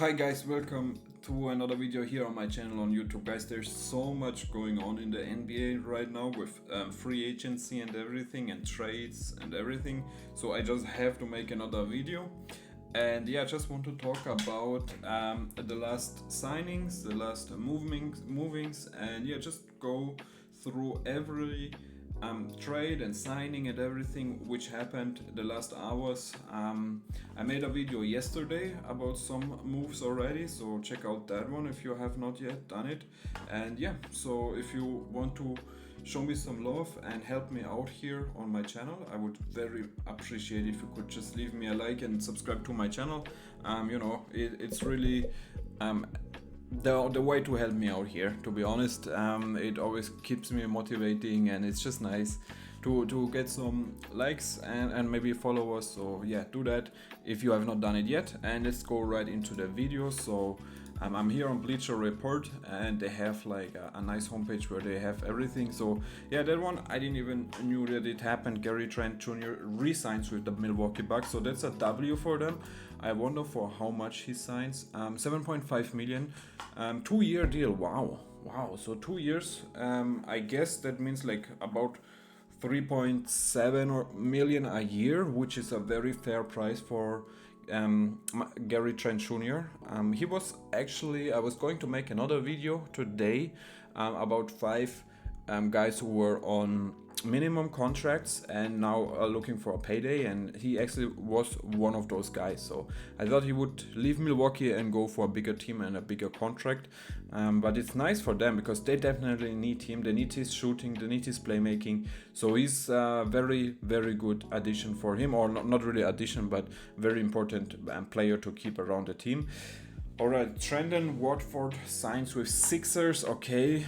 Hi guys, welcome to another video here on my channel on YouTube. Guys, there's so much going on in the NBA right now with free agency and everything and trades and everything. So I just have to make another video. And yeah, I just want to talk about the last signings, the last movings, and yeah, just go through every trade and signing and everything which happened the last hours. I made a video yesterday about some moves already, so check out that one if you have not yet done it. And yeah, so if you want to show me some love and help me out here on my channel, I would very appreciate if you could just leave me a like and subscribe to my channel. It's really the way to help me out here, to be honest. It always keeps me motivating, and it's just nice to get some likes and maybe followers. So yeah, do that if you have not done it yet, and let's go right into the video. So I'm here on Bleacher Report, and they have like a nice homepage where they have everything. So yeah, that one I didn't even knew that it happened. Gary Trent Jr. resigns with the Milwaukee Bucks, so that's a W for them. I wonder for how much he signs. 7.5 million, 2-year deal. Wow. So 2 years. I guess that means like about 3.7 million a year, which is a very fair price for Gary Trent Jr. He was actually, I was going to make another video today about 5 guys who were on minimum contracts and now are looking for a payday, and he actually was one of those guys. So I thought he would leave Milwaukee and go for a bigger team and a bigger contract. But it's nice for them because they definitely need him. They need his shooting, they need his playmaking. So he's a very, very good addition for him, or not really addition, but very important player to keep around the team. Alright, Trendon Watford signs with Sixers. Okay,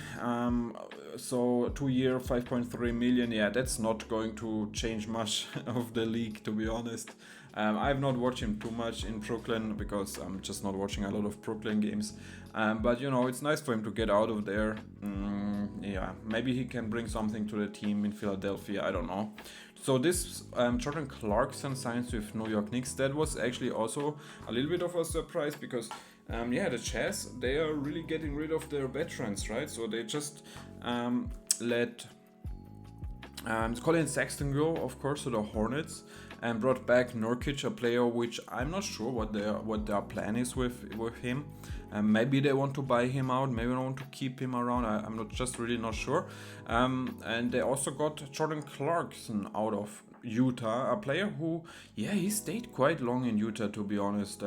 so 2-year, 5.3 million. Yeah, that's not going to change much of the league, to be honest. I've not watched him too much in Brooklyn because I'm just not watching a lot of Brooklyn games. But you know, it's nice for him to get out of there. Yeah, maybe he can bring something to the team in Philadelphia. I don't know. So this Jordan Clarkson signs with New York Knicks. That was actually also a little bit of a surprise because the Jazz, they are really getting rid of their veterans, right? So they just let Colin Sexton go, of course, to the Hornets, and brought back Nurkic, a player which I'm not sure what their plan is with him. Maybe they want to buy him out, maybe they want to keep him around. I'm really not sure. And they also got Jordan Clarkson out of Utah, a player who, he stayed quite long in Utah, to be honest.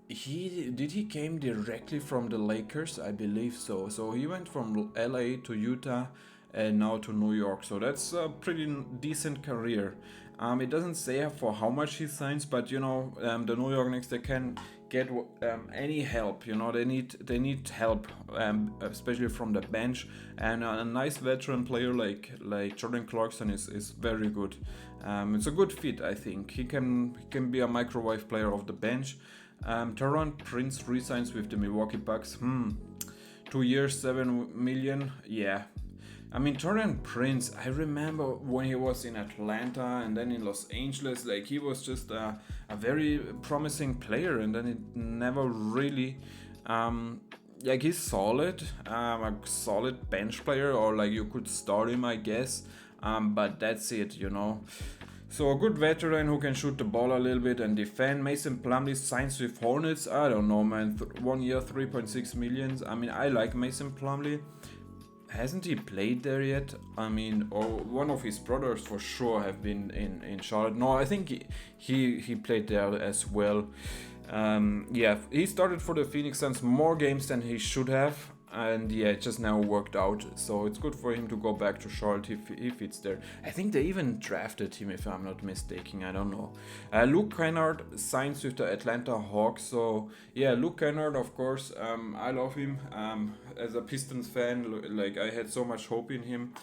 He came directly from the Lakers, I believe so. So he went from LA to Utah and now to New York. So that's a pretty decent career. It doesn't say for how much he signs, but the New York Knicks, they can get any help. They need help, especially from the bench. And a nice veteran player like Jordan Clarkson is very good. It's a good fit, I think. He can be a microwave player off the bench. Taurean Prince resigns with the Milwaukee Bucks. 2 years, 7 million. Yeah. I mean, Taurean Prince, I remember when he was in Atlanta and then in Los Angeles, like he was just a very promising player, and then it never really, he's solid, a solid bench player, or like you could start him, I guess, but that's it, So a good veteran who can shoot the ball a little bit and defend. Mason Plumlee signs with Hornets. I don't know, man. 1 year, 3.6 million. I mean, I like Mason Plumlee. Hasn't he played there yet? I mean, or one of his brothers for sure have been in Charlotte. No, I think he played there as well. He started for the Phoenix Suns more games than he should have. And it just now worked out. So it's good for him to go back to Charlotte if it's there. I think they even drafted him, if I'm not mistaken. I don't know. Luke Kennard signs with the Atlanta Hawks. So Luke Kennard, of course, I love him. As a Pistons fan, like I had so much hope in him,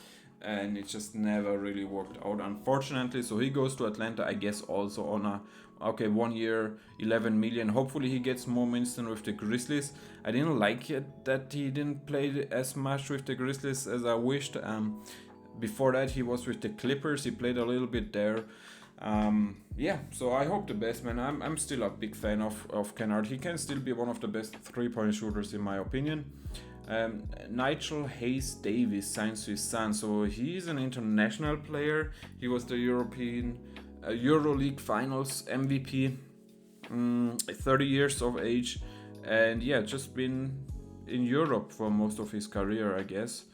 and it just never really worked out, unfortunately. So he goes to Atlanta, I guess, also on a 1 year, 11 million. Hopefully he gets more minutes than with the Grizzlies. I didn't like it that he didn't play as much with the Grizzlies as I wished. Before that he was with the Clippers. He played a little bit there. Yeah, so I hope the best, man. I'm still a big fan of Kennard. He can still be one of the best 3 point shooters, in my opinion. Nigel Hayes Davis signs with Sun, so he's an international player. He was the European EuroLeague Finals MVP, 30 years of age, and yeah, just been in Europe for most of his career, I guess.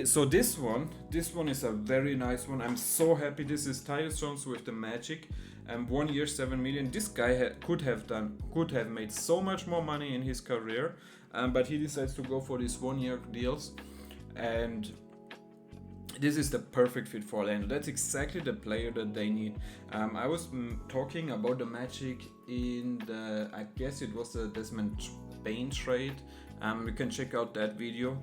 So this one is a very nice one. I'm so happy. This is Tyus Jones with the Magic. 1 year, 7 million. This guy could have made so much more money in his career, but he decides to go for these 1 year deals, and this is the perfect fit for Orlando. That's exactly the player that they need. I was talking about the Magic in the, I guess it was the Desmond Bain trade. You can check out that video.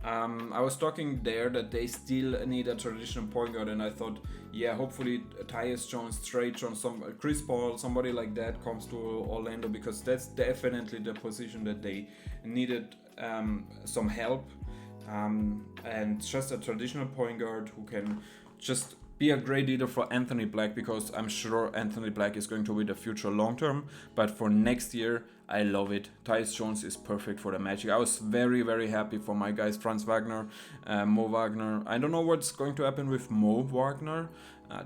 I was talking there that they still need a traditional point guard, and I thought, yeah, hopefully Tyus Jones, Trey Jones, Chris Paul, somebody like that comes to Orlando, because that's definitely the position that they needed some help, and just a traditional point guard who can just be a great leader for Anthony Black, because I'm sure Anthony Black is going to be the future long term. But for next year, I love it. Tyus Jones is perfect for the Magic. I was very, very happy for my guys, Franz Wagner, Mo Wagner. I don't know what's going to happen with Mo Wagner.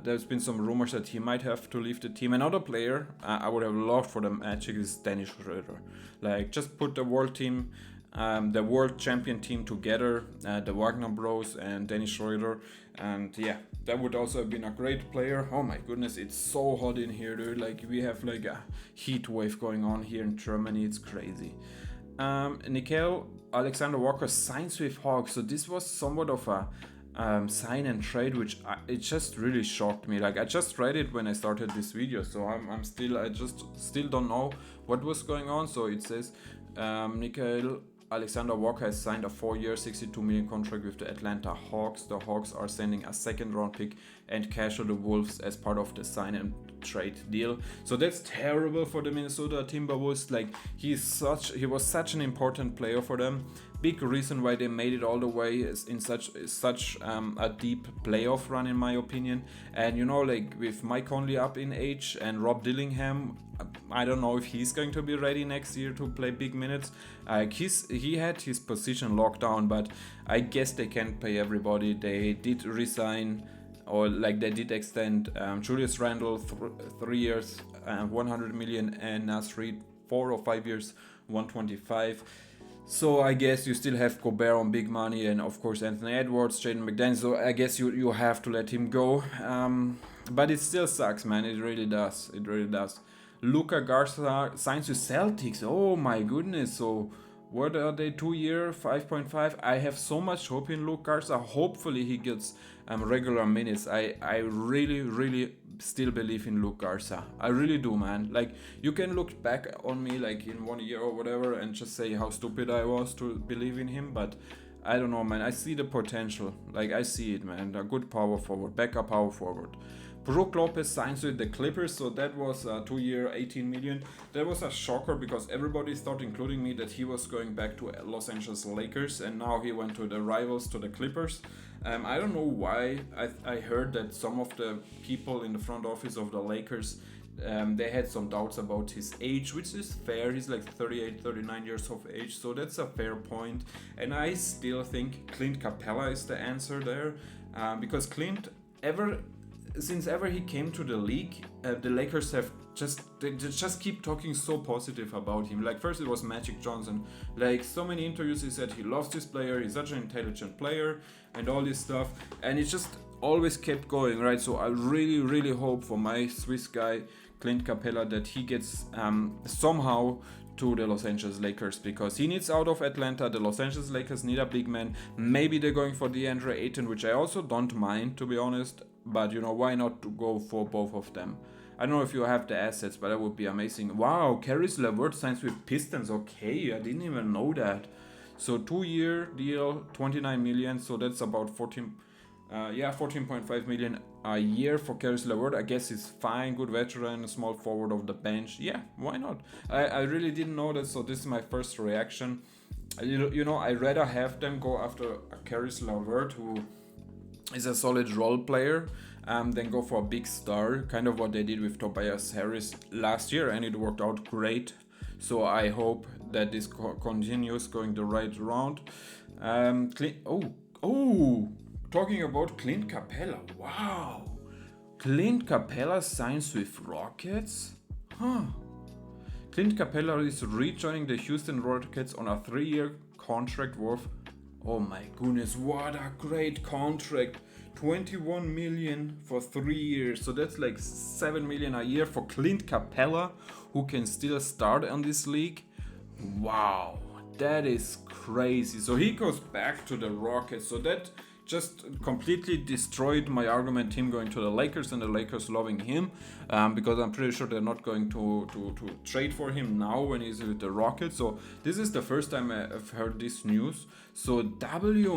There's been some rumors that he might have to leave the team. Another player I would have loved for the Magic is Dennis Schroeder. Like, just put the world team, the world champion team together, the Wagner Bros and Dennis Schroeder, and yeah, that would also have been a great player. Oh my goodness, it's so hot in here, dude. Like, we have like a heat wave going on here in Germany. It's crazy. Nickeil Alexander-Walker signs with Hawks. So this was somewhat of a sign and trade, which it just really shocked me. Like, I just read it when I started this video, so I just still don't know what was going on. So it says Nickeil Alexander-Walker has signed a 4-year, 62 million contract with the Atlanta Hawks. The Hawks are sending a second-round pick and cash to the Wolves as part of the sign and trade deal. So that's terrible for the Minnesota Timberwolves. Like, he was such an important player for them. Big reason why they made it all the way is in such a deep playoff run, in my opinion. And you know, like, with Mike Conley up in age and Rob Dillingham, I don't know if he's going to be ready next year to play big minutes. He had his position locked down, but I guess they can't pay everybody. They did resign, or like they did extend Julius Randle 3 years, 100 million, and Naz Reid 4 or 5 years, 125. So I guess you still have Gobert on big money, and of course Anthony Edwards, Jaden McDaniels. So I guess you have to let him go. But it still sucks, man. It really does. It really does. Luka Garza signs with Celtics. Oh my goodness. So what are they? 2-year, 5.5. I have so much hope in Luka Garza. Hopefully he gets regular minutes. I really still believe in Luka Garza. I really do, man. Like, you can look back on me like in 1 year or whatever and just say how stupid I was to believe in him, but I don't know, man. I see the potential. Like, I see it, man. A good power forward, backup power forward. Brook Lopez signs with the Clippers, so that was a 2-year, 18 million. That was a shocker because everybody thought, including me, that he was going back to Los Angeles Lakers, and now he went to the rivals, to the Clippers. I don't know why. I heard that some of the people in the front office of the Lakers, they had some doubts about his age, which is fair. He's like 38, 39 years of age, so that's a fair point. And I still think Clint Capella is the answer there, because Clint, since ever he came to the league, the Lakers have they just keep talking so positive about him. Like, first it was Magic Johnson. Like, so many interviews he said he loves this player, he's such an intelligent player, and all this stuff. And it just always kept going, right? So I really hope for my Swiss guy, Clint Capella, that he gets somehow to the Los Angeles Lakers, because he needs out of Atlanta. The Los Angeles Lakers need a big man. Maybe they're going for DeAndre Ayton, which I also don't mind, to be honest. But, you know, why not to go for both of them? I don't know if you have the assets, but that would be amazing. Wow, Caris LeVert signs with Pistons. Okay, I didn't even know that. So 2-year deal, 29 million. So that's about 14.5 million a year for Caris LeVert. I guess he's fine, good veteran, small forward of the bench. Yeah, why not? I really didn't know that, so this is my first reaction. You know, I'd rather have them go after Caris LeVert, who is a solid role player. than go for a big star, kind of what they did with Tobias Harris last year, and it worked out great. So I hope that this continues going the right round. Talking about Clint Capella, wow. Clint Capella signs with Rockets? Huh. Clint Capella is rejoining the Houston Rockets on a 3-year contract worth, oh my goodness, what a great contract. 21 million for 3 years. So that's like 7 million a year for Clint Capella, who can still start on this league. Wow, that is crazy. So he goes back to the Rockets. So that just completely destroyed my argument him going to the Lakers and the Lakers loving him, because I'm pretty sure they're not going to trade for him now when he's with the Rockets. So this is the first time I've heard this news. So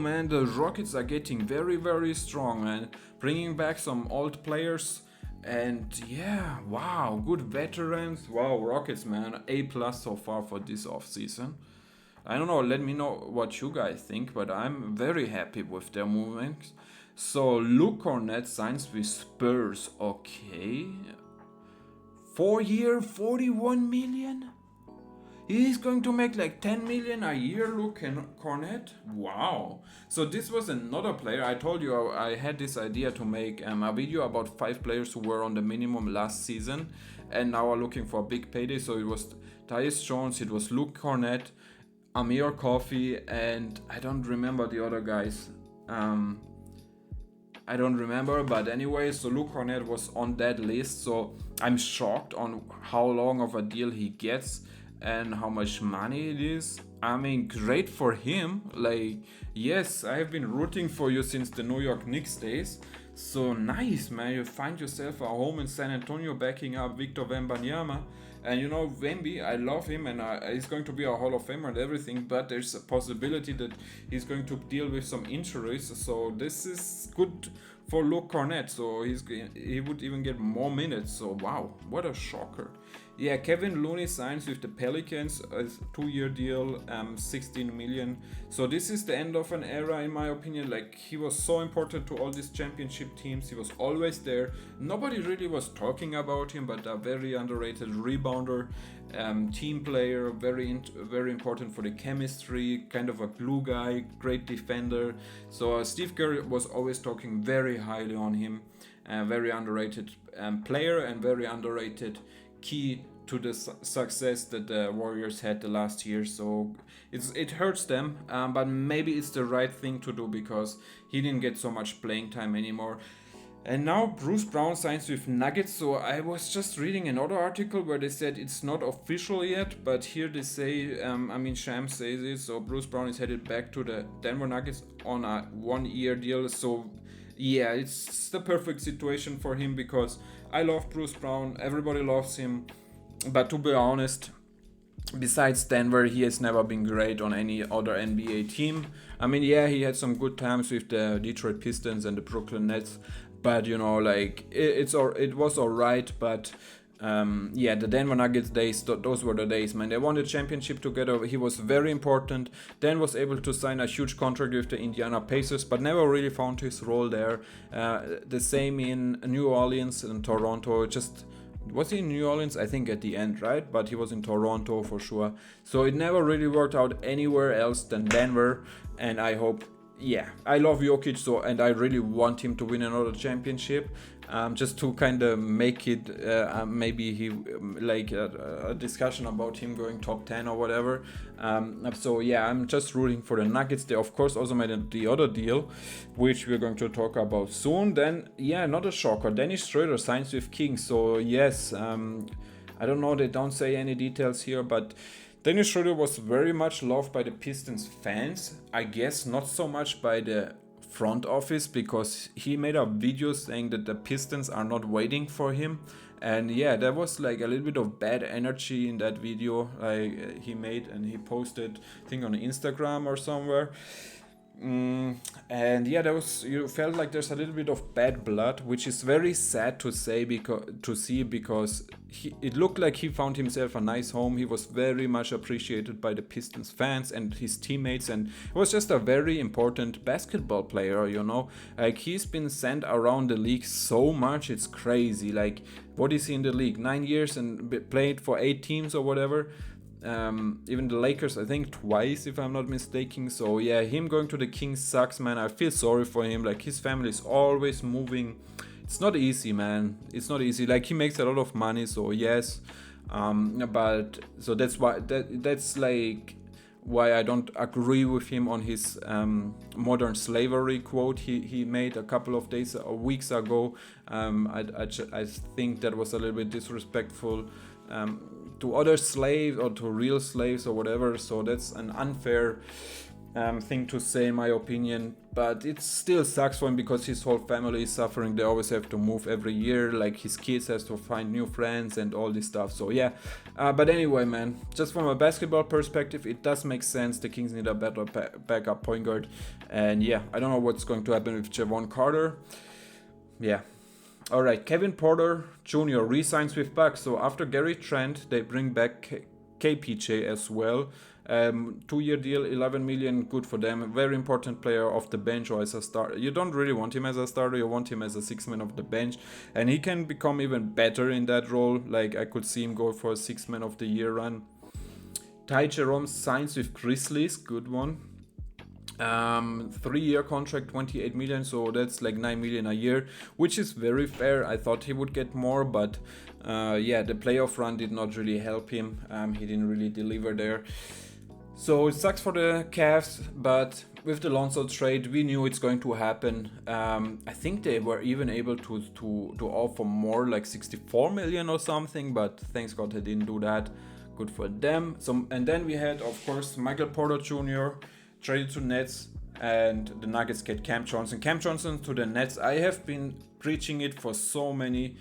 man, the Rockets are getting very, very strong, man, bringing back some old players. And yeah, wow, good veterans. Wow, Rockets, man, A+ so far for this offseason. I don't know, let me know what you guys think, but I'm very happy with their movements. So Luke Cornett signs with Spurs, okay. 4-year, 41 million? He's going to make like 10 million a year, Luke Cornett? Wow. So this was another player. I told you I had this idea to make a video about 5 players who were on the minimum last season and now are looking for a big payday. So it was Tyus Jones, it was Luke Cornett, Amir Coffey, and I don't remember the other guys. I don't remember, but anyway, so Luke Cornett was on that list. So I'm shocked on how long of a deal he gets and how much money it is. I mean, great for him. Like, yes, I have been rooting for you since the New York Knicks days. So nice, man. You find yourself a home in San Antonio backing up Victor Wembanyama. And you know, Wemby, I love him, and he's going to be a Hall of Famer and everything, but there's a possibility that he's going to deal with some injuries. So this is good for Luke Cornett. So he would even get more minutes. So wow, what a shocker. Yeah, Kevin Looney signs with the Pelicans, a 2-year deal, 16 million. So this is the end of an era, in my opinion. Like, he was so important to all these championship teams. He was always there. Nobody really was talking about him, but a very underrated rebounder, team player, very important for the chemistry, kind of a glue guy, great defender. So Steve Kerr was always talking very highly on him. Very underrated player and very underrated key to the success that the Warriors had the last year. So it hurts them, but maybe it's the right thing to do because he didn't get so much playing time anymore. And now Bruce Brown signs with Nuggets. So I was just reading another article where they said it's not official yet, but here they say, Shams says it. So Bruce Brown is headed back to the Denver Nuggets on a 1-year deal. So yeah, it's the perfect situation for him because I love Bruce Brown. Everybody loves him. But to be honest, besides Denver, he has never been great on any other NBA team. I mean, yeah, he had some good times with the Detroit Pistons and the Brooklyn Nets. But, you know, like, it was alright. But, the Denver Nuggets days, those were the days, man. They won the championship together. He was very important. Then was able to sign a huge contract with the Indiana Pacers, but never really found his role there. The same in New Orleans and Toronto. Was he in New Orleans? I think at the end, right? But he was in Toronto for sure. So it never really worked out anywhere else than Denver. And I hope, I love Jokic, and I really want him to win another championship. Just to kind of make it, maybe he a discussion about him going top 10 or whatever. I'm just rooting for the Nuggets. They of course also made the other deal, which we're going to talk about soon. Then not a shocker, Dennis Schroeder signs with Kings. So yes, I don't know, they don't say any details here, but Dennis Schroeder was very much loved by the Pistons fans. I guess not so much by the front office, because he made a video saying that the Pistons are not waiting for him, and there was like a little bit of bad energy in that video he made, and he posted, I think, on Instagram or somewhere. And yeah, there was, you felt like there's a little bit of bad blood, which is very sad to say, because it looked like he found himself a nice home. He was very much appreciated by the Pistons fans and his teammates, and he was just a very important basketball player. Like, he's been sent around the league so much, it's crazy. Like, what is he in the league? 9 years and played for 8 teams or whatever. Even the Lakers, I think twice, if I'm not mistaken. So yeah, him going to the Kings sucks, man. I feel sorry for him. Like, his family is always moving. It's not easy, man. It's not easy. Like, he makes a lot of money, so yes. But so that's that's like why I don't agree with him on his modern slavery quote he made a couple of days or weeks ago. I think that was a little bit disrespectful to other slaves or to real slaves or whatever. So that's an unfair thing to say, in my opinion. But it still sucks for him because his whole family is suffering. They always have to move every year. Like, his kids has to find new friends and all this stuff. So yeah. But anyway, man, just from a basketball perspective, it does make sense. The Kings need a better backup point guard. And yeah, I don't know what's going to happen with Javon Carter. Yeah. All right, Kevin Porter Jr. re-signs with Bucks. So after Gary Trent, they bring back KPJ as well. 2-year deal, 11 million, good for them. Very important player off the bench or as a starter. You don't really want him as a starter, you want him as a six-man of the bench. And he can become even better in that role. Like, I could see him go for a six-man of the year run. Ty Jerome signs with Grizzlies, good one. 3-year contract, 28 million, so that's like 9 million a year, which is very fair. I thought he would get more, but yeah, the playoff run did not really help him. He didn't really deliver there, so it sucks for the Cavs. But with the Lonzo trade, we knew it's going to happen. I think they were even able to offer more, like 64 million or something, but thanks God they didn't do that. Good for them. And then we had, of course, Michael Porter Jr. traded to Nets, and the Nuggets get Cam Johnson. Cam Johnson to the Nets. I have been preaching it for so many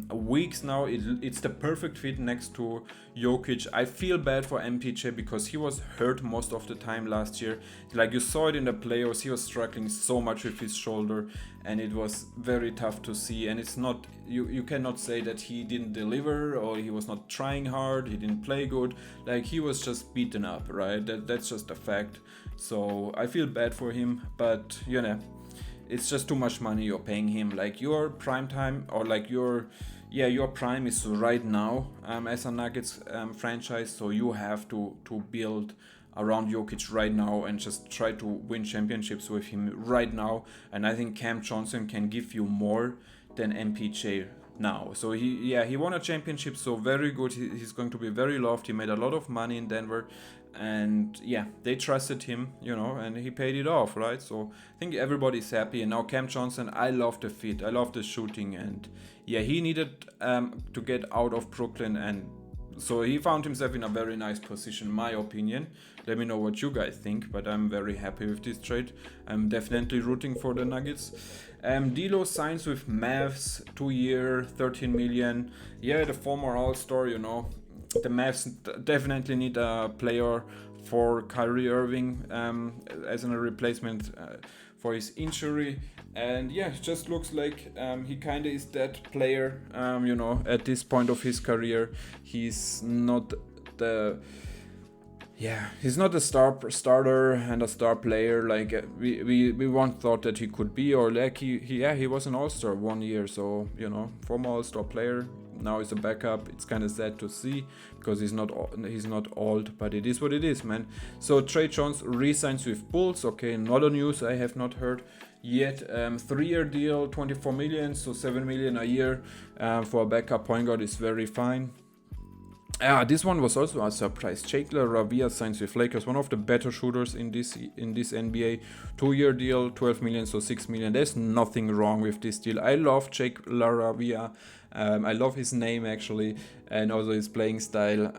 weeks now. It's the perfect fit next to Jokic. I feel bad for MPJ because he was hurt most of the time last year. Like, you saw it in the playoffs, he was struggling so much with his shoulder, and it was very tough to see. And it's not, you cannot say that he didn't deliver or he was not trying hard, he didn't play good. Like, he was just beaten up, right? That's just a fact. So I feel bad for him, but it's just too much money you're paying him. Like, your prime time, or like your prime is right now as a Nuggets franchise. So you have to build around Jokic right now and just try to win championships with him right now. And I think Cam Johnson can give you more than MPJ now. So he won a championship, so very good. He's going to be very loved. He made a lot of money in Denver, and yeah, they trusted him, and he paid it off, right? So I think everybody's happy. And now Cam Johnson, I love the fit, I love the shooting, and yeah, he needed to get out of Brooklyn, and so he found himself in a very nice position, in my opinion. Let me know what you guys think, but I'm very happy with this trade. I'm definitely rooting for the Nuggets. D'Lo signs with Mavs, 2-year, 13 million. Yeah, the former All-Star, the Mavs definitely need a player for Kyrie Irving as a replacement for his injury. And yeah, it just looks like he kind of is that player, at this point of his career. He's not he's not a starter and a star player like we once thought that he could be, or like he was an all-star 1 year, so former all-star player. Now he's a backup. It's kind of sad to see because he's not old, but it is what it is, man. So Trey Jones re-signs with Bulls. Okay, another news I have not heard yet. 3-year deal, 24 million, so 7 million a year for a backup point guard is very fine. This one was also a surprise. Jake LaRavia signs with Lakers, one of the better shooters in this NBA. 2-year deal, 12 million, so 6 million. There's nothing wrong with this deal. I love Jake LaRavia. I love his name, actually, and also his playing style.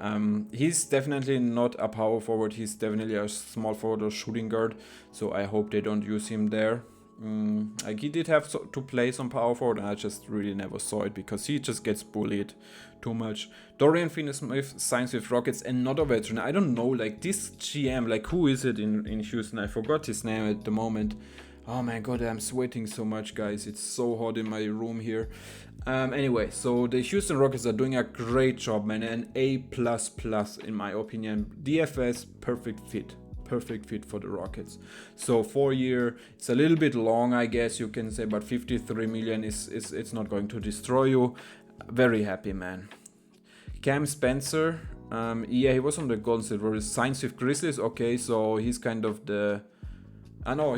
He's definitely not a power forward. He's definitely a small forward or shooting guard, so I hope they don't use him there. Like he did have to play some power forward, and I just really never saw it because he just gets bullied too much. Dorian Finney-Smith signs with Rockets, another veteran. I don't know, like this GM, like who is it in Houston? I forgot his name at the moment. Oh my god, I'm sweating so much, guys. It's so hot in my room here. Anyway, so the Houston Rockets are doing a great job, man. An A++ in my opinion. DFS, perfect fit. Perfect fit for the Rockets. So 4 year, it's a little bit long, I guess you can say, but 53 million is it's not going to destroy you. Very happy, man. Cam Spencer, yeah, he was on the Golden State Warriors. Signs with Grizzlies. Okay, so he's kind of the. I know,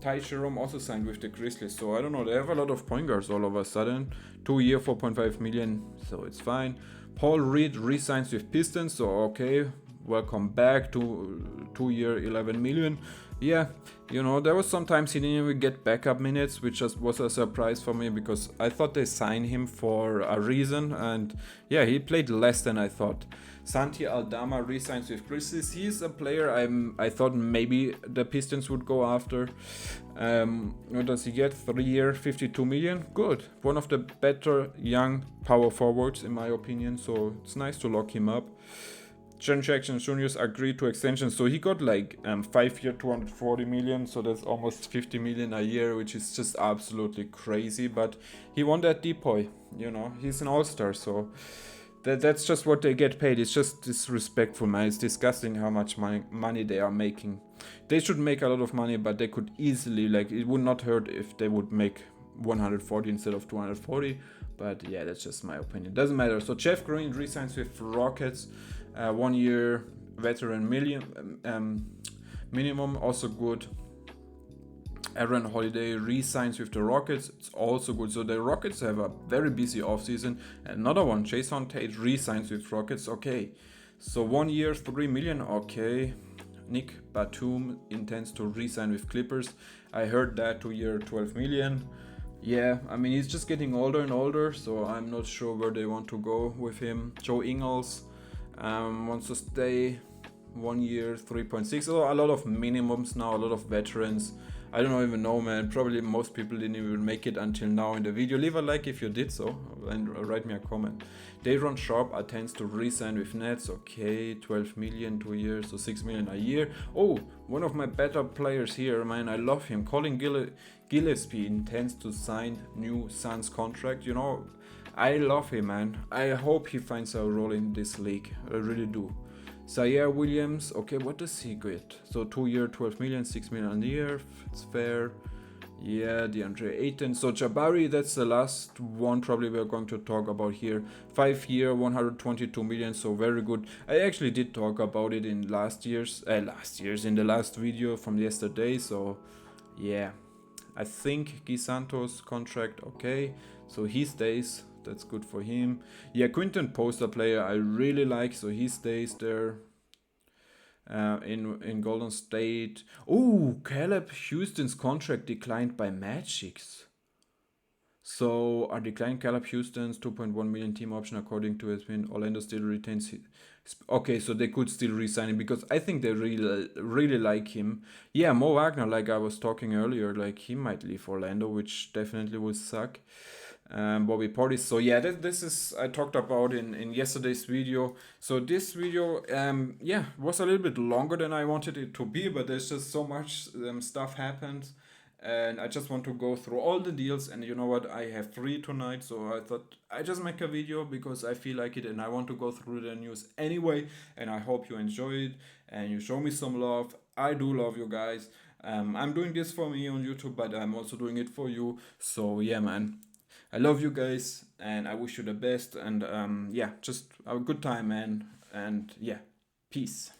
Ty Jerome also signed with the Grizzlies, so I don't know, they have a lot of point guards all of a sudden. 2 year, 4.5 million, so it's fine. Paul Reed re-signs with Pistons, so okay, welcome back to 2 year, 11 million. Yeah, there was sometimes he didn't even get backup minutes, which just was a surprise for me because I thought they signed him for a reason, and yeah, he played less than I thought. Santi Aldama re-signs with Grizzlies. He's a player I thought maybe the Pistons would go after. What does he get? 3 year, 52 million. Good. One of the better young power forwards in my opinion. So it's nice to lock him up. Jaren Jackson Jr. agreed to extension, so he got like 5 year, 240 million. So that's almost 50 million a year, which is just absolutely crazy. But he won that depoy. He's an all-star, so. That's just what they get paid. It's just disrespectful, man. It's disgusting how much money they are making. They should make a lot of money, but they could easily, like, it would not hurt if they would make 140 instead of 240. But yeah, that's just my opinion. Doesn't matter. So Jeff Green re-signs with Rockets. 1 year veteran minimum, also good. Aaron Holiday re-signs with the Rockets. It's also good. So the Rockets have a very busy offseason. Another one, Jason Tate re-signs with Rockets. Okay. So 1 year, 3 million. Okay. Nick Batum intends to re-sign with Clippers. I heard that 2 year, 12 million. Yeah, I mean, he's just getting older and older, so I'm not sure where they want to go with him. Joe Ingles wants to stay. 1 year, 3.6. So a lot of minimums now, a lot of veterans. I don't even know, man. Probably most people didn't even make it until now in the video. Leave a like if you did so, and write me a comment. Day'Ron Sharpe attempts to re-sign with Nets. Okay, 12 million, 2 years, so 6 million a year. Oh, one of my better players here, man. I love him. Colin Gillespie intends to sign new Suns contract. I love him, man. I hope he finds a role in this league. I really do. Zaire Williams, okay, what does he get? So 2 year, 12 million, 6 million a year, it's fair. Yeah, DeAndre Ayton. So Jabari, that's the last one probably we're going to talk about here. 5 year, 122 million, so very good. I actually did talk about it in in the last video from yesterday, so yeah. I think Guy Santos contract, okay, so he stays. That's good for him. Yeah, Quinton Poster player I really like, so he stays there in Golden State. Oh, Caleb Houston's contract declined by Magic's. So are declining Caleb Houston's 2.1 million team option according to ESPN. Orlando still retains. Okay, so they could still re-sign him because I think they really like him. Yeah, Mo Wagner, like I was talking earlier, like he might leave Orlando, which definitely would suck. Bobby Portis. So yeah, this is I talked about in yesterday's video. So this video, yeah, was a little bit longer than I wanted it to be, but there's just so much stuff happened, and I just want to go through all the deals. And you know what? I have free tonight, so I thought I just make a video because I feel like it, and I want to go through the news anyway. And I hope you enjoy it and you show me some love. I do love you guys. I'm doing this for me on YouTube, but I'm also doing it for you. So yeah, man. I love you guys and I wish you the best, and yeah, just have a good time, man, and yeah, peace.